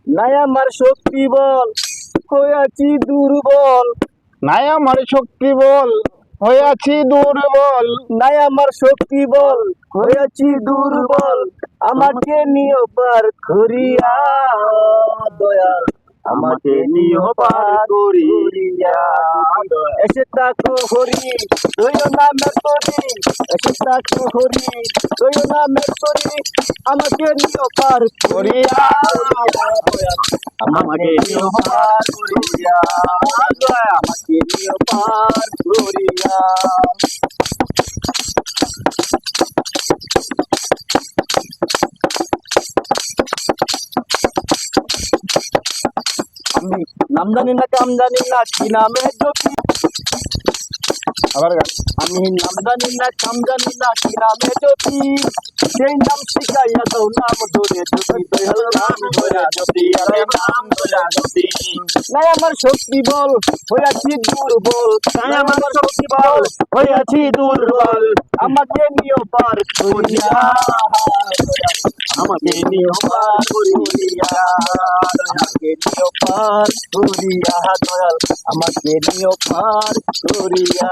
নাই আমার শক্তি বল হইয়াছি দুর্বল, নাই আমার শক্তি বল হইয়াছি দুর্বল, নাই আমার শক্তি বল হইয়াছি দুর্বল, আমাকে নিও পার করিয়া দয়াল, আমাকে নিও পার করিয়া। এসে তাকো হরি রইও না মেতরি, এসে তাকো হরি রইও না মেতরি, আমাকে নিও পার করিয়া দয়াল, আমাকে নিও পার করিয়া দয়াল, আমাকে নিও পার করিয়া। আমি নাম জানি না কাম জানি না কি নামে জ্যোতি, আবার গান। আমি নাম জানি না কাম জানি না কি নামে জ্যোতি, সেই নাম শিখাইয়া দাও নাম ধরে জ্যোতি, দয়াল নাম ধরে জ্যোতি, আরে নাম ধরে জ্যোতি। নাই আমার শক্তি বল হইয়াছি দুর্বল, নাই আমার শক্তি বল হইয়াছি দুর্বল, আমাকে নিও পার করিয়া আমাকে নিও পার করিয়া, আমাকে নিও পার করিয়া দয়াল, আমাকে নিও পার করিয়া।